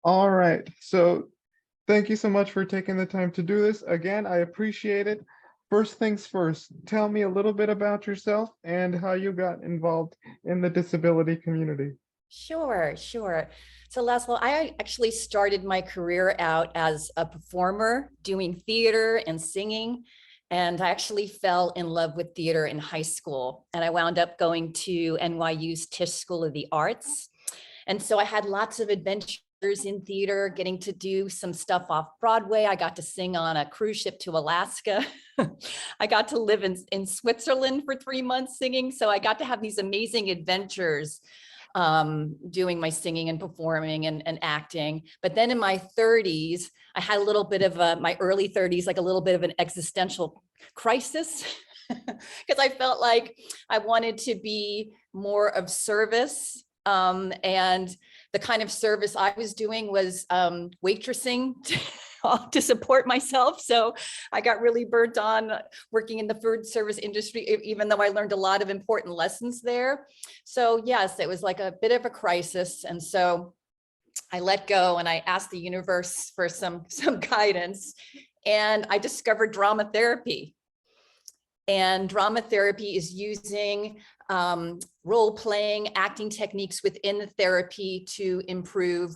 All right. So thank you so much for taking the time to do this. Again, I appreciate it. First things first, tell me a little bit about yourself and how you got involved in the disability community. Sure, sure. So Laszlo, I actually started my career out as a performer doing theater and singing. And I actually fell in love with theater in high school. And I wound up going to NYU's Tisch School of the Arts. And so I had lots of adventures in theater, getting to do some stuff off Broadway. I got to sing on a cruise ship to Alaska. I got to live in Switzerland for 3 months singing. So I got to have these amazing adventures doing my singing and performing and acting. But then in my 30s, I had a little bit of my early 30s, like a little bit of an existential crisis because I felt like I wanted to be more of service. And the kind of service I was doing was waitressing to support myself. So I got really burnt on working in the food service industry, even though I learned a lot of important lessons there. So yes, it was like a bit of a crisis. And so I let go and I asked the universe for some guidance, and I discovered drama therapy. And drama therapy is using role-playing, acting techniques within the therapy to improve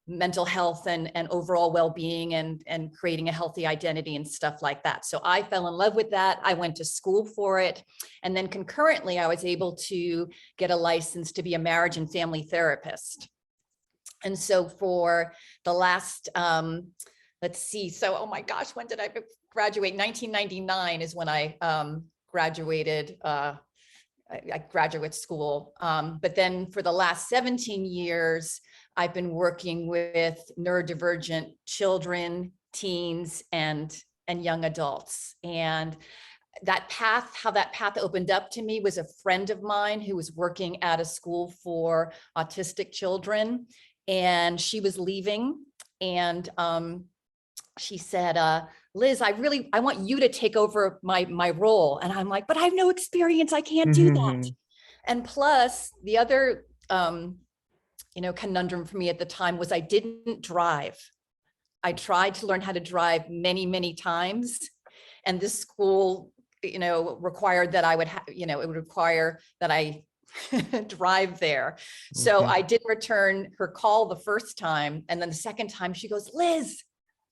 mental health and overall well-being and creating a healthy identity and stuff like that. So I fell in love with that. I went to school for it. And then concurrently, I was able to get a license to be a marriage and family therapist. And so for the last, let's see, so, oh my gosh, when did I graduate? 1999 is when I graduated graduate school. But then for the last 17 years, I've been working with neurodivergent children, teens, and young adults. And that path, how that path opened up to me was a friend of mine who was working at a school for autistic children, and she was leaving. And she said, Liz, I want you to take over my role. And I'm like, but I have no experience. I can't do that. And plus the other, conundrum for me at the time was I didn't drive. I tried to learn how to drive many, many times. And this school, required that I would it would require that I drive there. So I didn't return her call the first time. And then the second time she goes, Liz,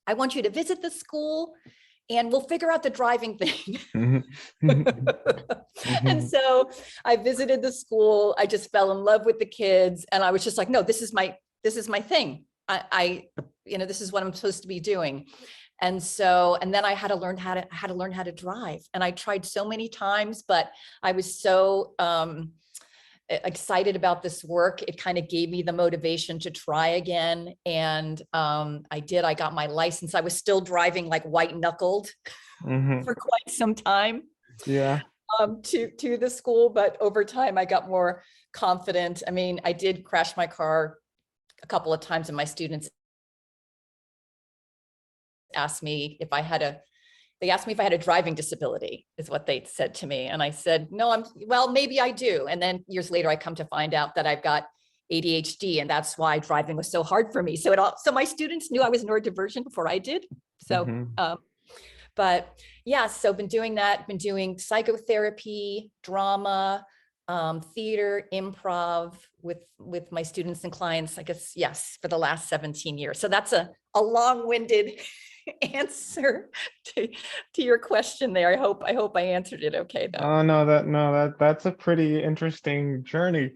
I want you to visit the school and we'll figure out the driving thing. And so I visited the school. I just fell in love with the kids. And I was just like, no, this is my thing. This is what I'm supposed to be doing. And so, and then I had to learn how to drive. And I tried so many times, but I was so excited about this work. It kind of gave me the motivation to try again. And I got my license. I was still driving like white knuckled for quite some time. Yeah. To the school, but over time I got more confident. I mean, I did crash my car a couple of times, and my students asked me if I had a driving disability, is what they said to me. And I said, no, well, maybe I do. And then years later, I come to find out that I've got ADHD, and that's why driving was so hard for me. So my students knew I was neurodivergent before I did. So, but yeah, so been doing that, been doing psychotherapy, drama, theater, improv with my students and clients, I guess, yes, for the last 17 years. So that's a long-winded answer to your question there. I hope I answered it okay though. Oh no, that's a pretty interesting journey.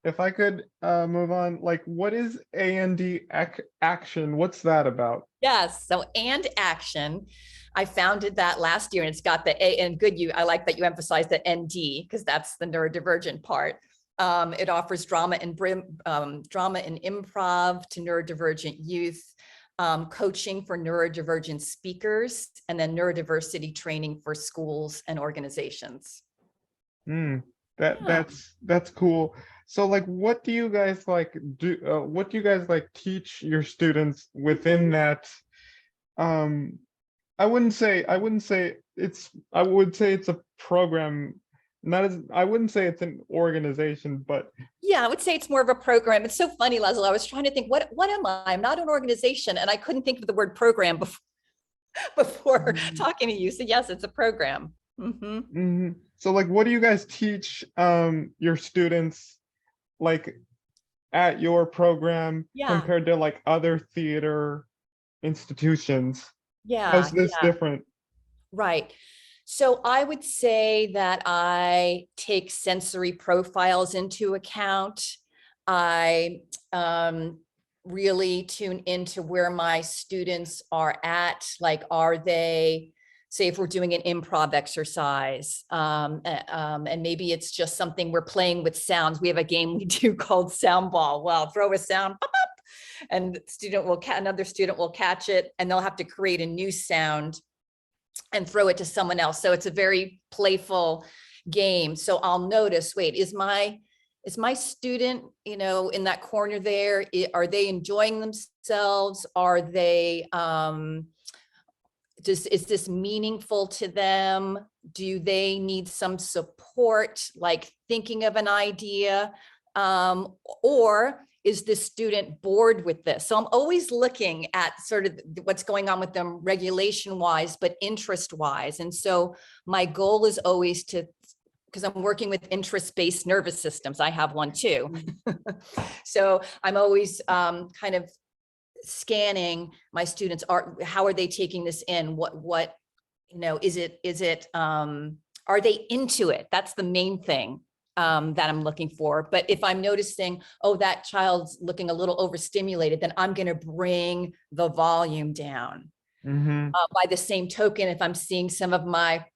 If I could move on, like, what is A&D Action? What's that about? Yes, so and Action, I founded that last year, and it's got the A, and I like that you emphasize the ND because that's the neurodivergent part. It offers drama and improv to neurodivergent youth, coaching for neurodivergent speakers, and then neurodiversity training for schools and organizations. That's cool. So like, what do you guys like do? What do you guys like teach your students within that? I would say it's a program not as, I wouldn't say it's an organization, but Yeah, I would say it's more of a program. It's so funny, Leslie. I was trying to think, what am I? I'm not an organization, and I couldn't think of the word program before Mhm. talking to you. So yes, it's a program. Hmm. Mhm. So like, what do you guys teach your students like at your program Yeah, compared to like other theater institutions? How's yeah, this yeah. different? Right. So I would say that I take sensory profiles into account. I really tune into where my students are at. Like, are they, say, if we're doing an improv exercise, and maybe it's just something we're playing with sounds. We have a game we do called Sound Ball. Well, throw a sound, pop, pop, and another student will catch it, and they'll have to create a new sound and throw it to someone else. So it's a very playful game. So I'll notice, wait, is my student, in that corner there, are they enjoying themselves? Are they, is this meaningful to them? Do they need some support, like thinking of an idea? Or is this student bored with this? So I'm always looking at sort of what's going on with them regulation wise, but interest wise. And so my goal is always to, because I'm working with interest-based nervous systems. I have one too. So I'm always kind of scanning my students. How are they taking this in? What are they into it? That's the main thing that I'm looking for. But if I'm noticing, oh, that child's looking a little overstimulated, then I'm going to bring the volume down. Mm-hmm. By the same token, if I'm seeing some of my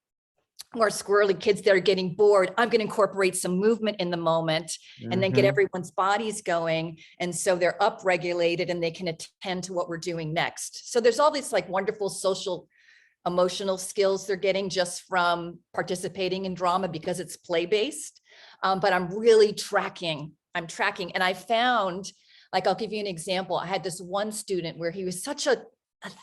more squirrely kids that are getting bored, I'm going to incorporate some movement in the moment and then get Mm-hmm. everyone's bodies going. And so they're upregulated and they can attend to what we're doing next. So there's all these like wonderful social emotional skills they're getting just from participating in drama because it's play-based. But I'm really tracking. And I found, like, I'll give you an example. I had this one student where he was such a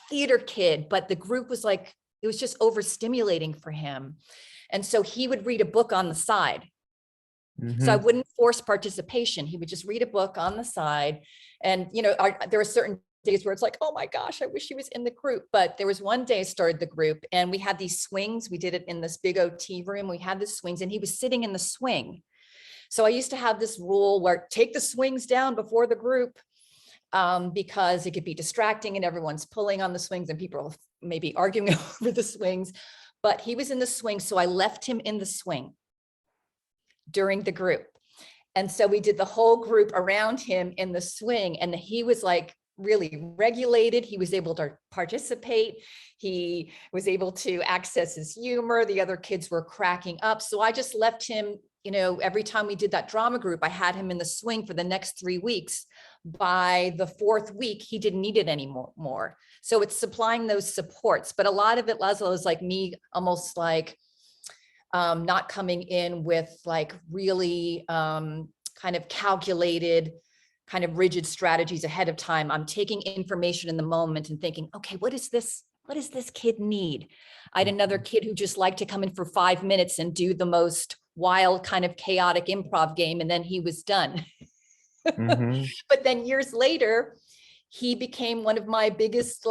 theater kid, but the group was like, it was just overstimulating for him. And so he would read a book on the side. So I Mm-hmm. wouldn't force participation. He would just read a book on the side. And, there are certain days where it's like, oh my gosh, I wish he was in the group. But there was one day I started the group and we had these swings. We did it in this big OT room. We had the swings and he was sitting in the swing. So I used to have this rule where take the swings down before the group, because it could be distracting and everyone's pulling on the swings and people maybe arguing over the swings. But he was in the swing. So I left him in the swing during the group. And so we did the whole group around him in the swing, and he was like really regulated. He was able to participate. He was able to access his humor. The other kids were cracking up. So I just left him, every time we did that drama group, I had him in the swing for the next 3 weeks. By the 4th week, he didn't need it anymore. So it's supplying those supports. But a lot of it, Laszlo, is like me almost like not coming in with like really kind of calculated, kind of rigid strategies ahead of time. I'm taking information in the moment and thinking, okay, what does this kid need? I had another kid who just liked to come in for 5 minutes and do the most wild kind of chaotic improv game, and then he was done. Mm-hmm. But then years later, he became one of my biggest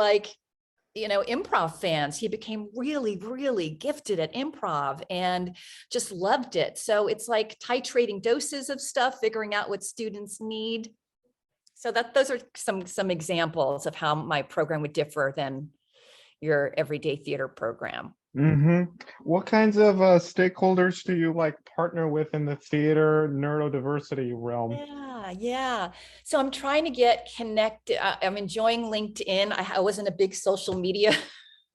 improv fans. He became really, really gifted at improv and just loved it. So it's like titrating doses of stuff, figuring out what students need. So those are some examples of how my program would differ than your everyday theater program. Mm-hmm. What kinds of stakeholders do you like partner with in the theater neurodiversity realm? Yeah. So I'm trying to get connected. I'm enjoying LinkedIn. I wasn't a big social media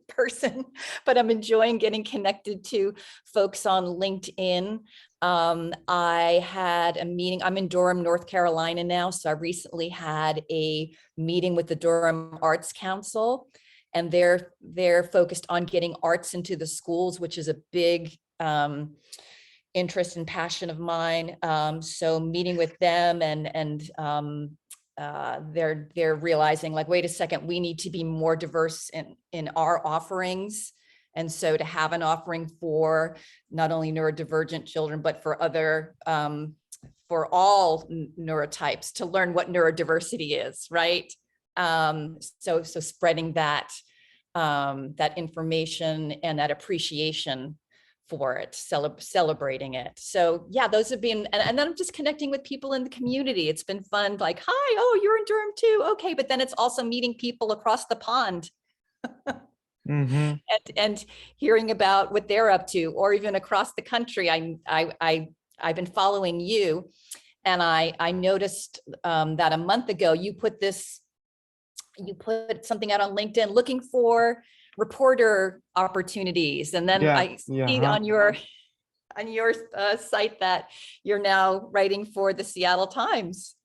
person, but I'm enjoying getting connected to folks on LinkedIn. I had a meeting. I'm in Durham, North Carolina now. So I recently had a meeting with the Durham Arts Council, and they're focused on getting arts into the schools, which is a big interest and passion of mine. So meeting with them and they're realizing like, wait a second, we need to be more diverse in our offerings And so to have an offering for not only neurodivergent children, but for other, for all neurotypes to learn what neurodiversity is, right? So spreading that, that information and that appreciation for it, celebrating it. So yeah, those have been, and then I'm just connecting with people in the community. It's been fun, like, hi, oh, you're in Durham too. Okay, but then it's also meeting people across the pond Mm-hmm. and hearing about what they're up to, or even across the country. I've been following you, and I noticed that a month ago you put something out on LinkedIn looking for reporter opportunities, and then Yeah. I Yeah. see on your site that you're now writing for the Seattle Times.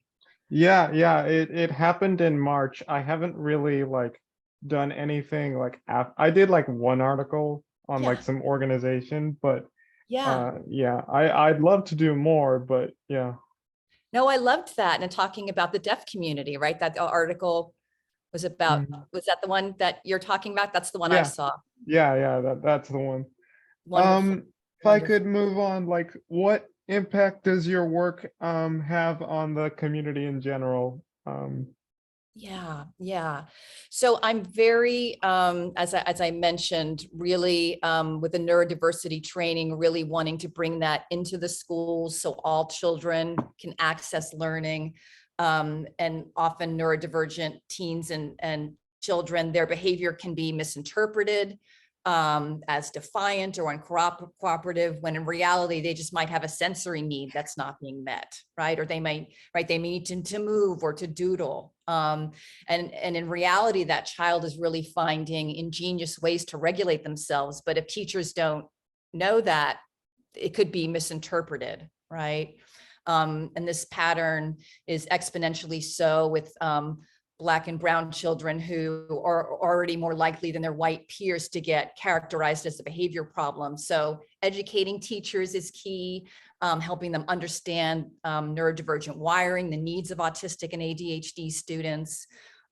Yeah, yeah, it happened in March. I haven't really like done anything like I did like one article on Yeah, like some organization, but yeah. yeah, I'd love to do more, but yeah. No, I loved that. And talking about the deaf community, right? That article was about, Mhm. was that the one that you're talking about? That's the one I Yeah, saw. yeah, that's the one. Wonderful, If I wonderful. could move on, like what impact does your work have on the community in general? Yeah, yeah. So I'm very, as I mentioned, really with the neurodiversity training, really wanting to bring that into the schools so all children can access learning. And often neurodivergent teens and children, their behavior can be misinterpreted as defiant or uncooperative, when in reality, they just might have a sensory need that's not being met, right? Or they might, right, they need to move or to doodle. And in reality, that child is really finding ingenious ways to regulate themselves. But if teachers don't know that, it could be misinterpreted, right? And this pattern is exponentially so with Black and brown children, who are already more likely than their white peers to get characterized as a behavior problem. So educating teachers is key, helping them understand neurodivergent wiring, the needs of autistic and ADHD students,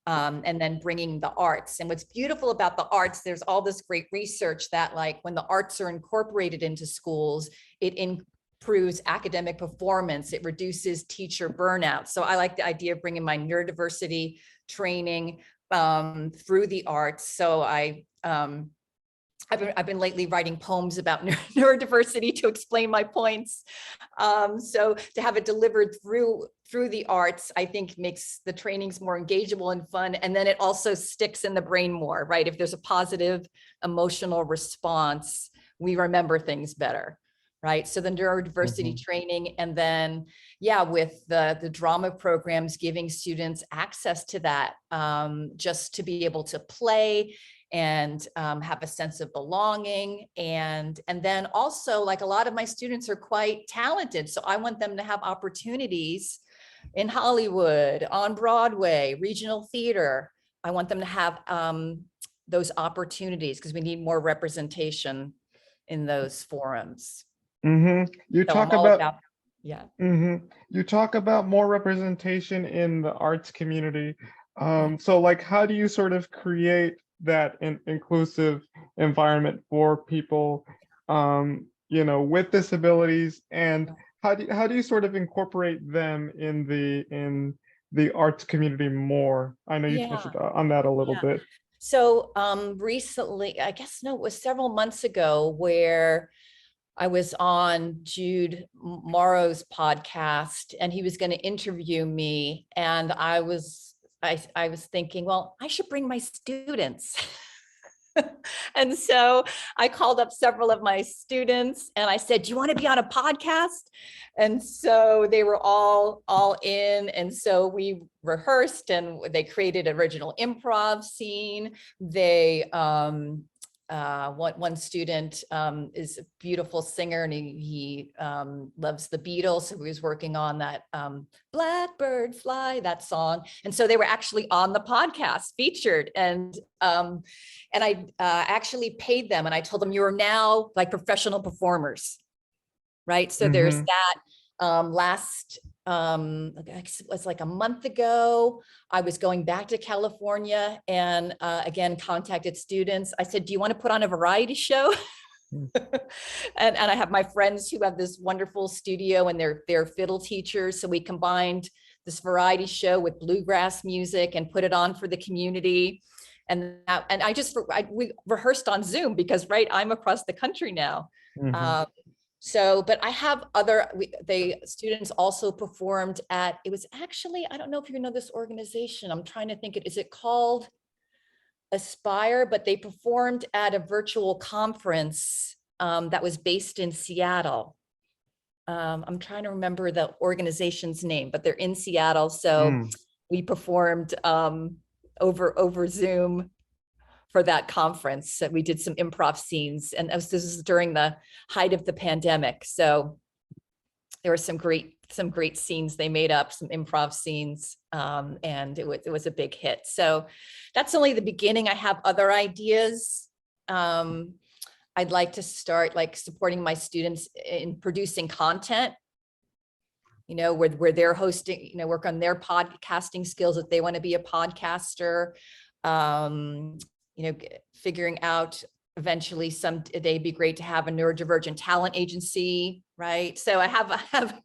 and then bringing the arts. And what's beautiful about the arts, there's all this great research that like when the arts are incorporated into schools, it improves academic performance, it reduces teacher burnout. So I like the idea of bringing my neurodiversity training through the arts. So I've been lately writing poems about neurodiversity to explain my points. So to have it delivered through the arts, I think makes the trainings more engageable and fun. And then it also sticks in the brain more, right? If there's a positive emotional response, we remember things better, right? So the neurodiversity Mhm. training, and then, yeah, with the drama programs, giving students access to that, just to be able to play and have a sense of belonging. And then also, like, a lot of my students are quite talented, so I want them to have opportunities in Hollywood, on Broadway, regional theater. I want them to have those opportunities, because we need more representation in those forums. You So I'm talk all about about, yeah. You talk about more representation in the arts community. Yeah. So like how do you sort of create that inclusive environment for people with disabilities, and how do you sort of incorporate them in the arts community more? I know you touched Yeah. on that a little Yeah. bit. So recently, I guess, no, it was several months ago, where I was on Jude Morrow's podcast, and he was going to interview me. And I was thinking, well, I should bring my students. And so I called up several of my students and I said, do you want to be on a podcast? And so they were all in. And so we rehearsed, and they created an original improv scene. They one student is a beautiful singer, and he loves the Beatles. So he was working on that Blackbird Fly, that song. And so they were actually on the podcast featured. And I actually paid them, and I told them, you are now like professional performers, right? So there's Mm-hmm. that. Last it was like a month ago. I was going back to California and again, contacted students. I said, do you want to put on a variety show? Mm. And I have my friends who have this wonderful studio and they're fiddle teachers. So we combined this variety show with bluegrass music and put it on for the community. And we rehearsed on Zoom because, right, I'm across the country now. Mhm. But I have students also performed at, it was actually, I don't know if you know this organization. I'm trying to think, is it called Aspire? But they performed at a virtual conference that was based in Seattle. I'm trying to remember the organization's name, but they're in Seattle. So Mm. we performed over Zoom for that conference. So we did some improv scenes, and this is during the height of the pandemic. So there were some great scenes they made up, some improv scenes, and it was a big hit. So that's only the beginning. I have other ideas. I'd like to start like supporting my students in producing content, where they're hosting, work on their podcasting skills if they want to be a podcaster. Figuring out eventually someday it'd be great to have a neurodivergent talent agency, right? So I have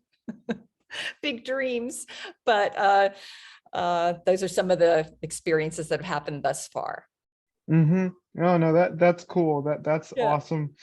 big dreams, but those are some of the experiences that have happened thus far. Mm-hmm. Oh no, that's cool. That's Yeah. awesome.